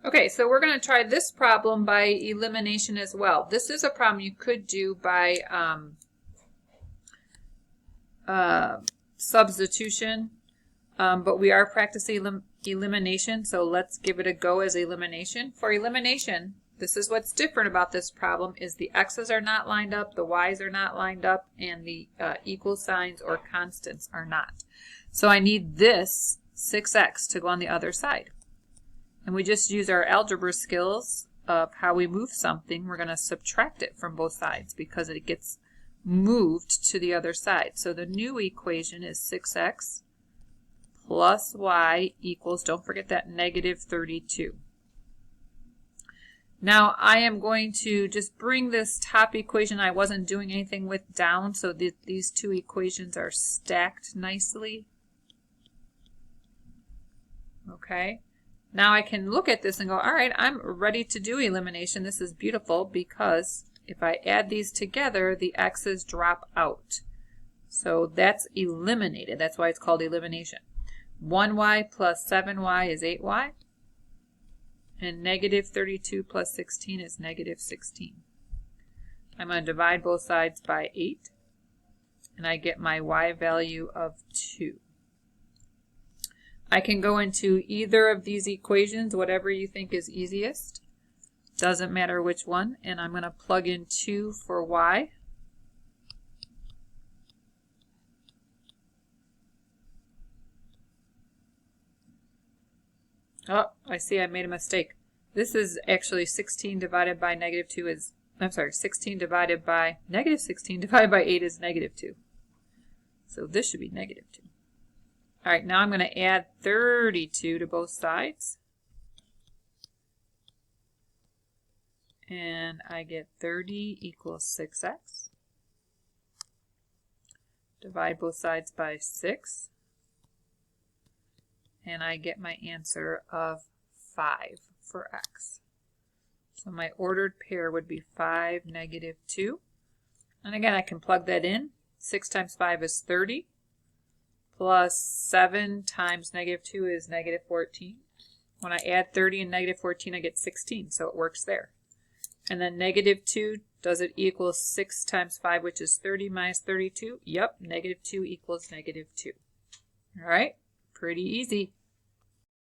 Okay, so we're going to try this problem by elimination as well. This is a problem you could do by substitution, but we are practicing elimination, so let's give it a go as elimination. For elimination, this is what's different about this problem is the x's are not lined up, the y's are not lined up, and the equal signs or constants are not. So I need this 6x to go on the other side. And we just use our algebra skills of how we move something. We're going to subtract it from both sides because it gets moved to the other side. So the new equation is 6x plus y equals, don't forget that, negative 32. Now I am going to just bring this top equation I wasn't doing anything with down so that these two equations are stacked nicely. Okay. Now I can look at this and go, all right, I'm ready to do elimination. This is beautiful because if I add these together, the x's drop out. So that's eliminated. That's why it's called elimination. 1y plus 7y is 8y. And negative 32 plus 16 is negative 16. I'm going to divide both sides by 8. And I get my y value of 2. I can go into either of these equations, whatever you think is easiest. Doesn't matter which one. And I'm going to plug in 2 for y. Oh, I see I made a mistake. This is actually 16 divided by negative 2 is, I'm sorry, 16 divided by, negative 16 divided by 8 is negative 2. So this should be negative 2. All right, now I'm going to add 32 to both sides. And I get 30 equals 6x. Divide both sides by 6. And I get my answer of 5 for x. So my ordered pair would be 5, negative 2. And again, I can plug that in. 6 times 5 is 30. Plus 7 times negative 2 is negative 14. When I add 30 and negative 14, I get 16, so it works there. And then negative 2, does it equal 6 times 5, which is 30 minus 32? Yep, negative 2 equals negative 2. All right, pretty easy.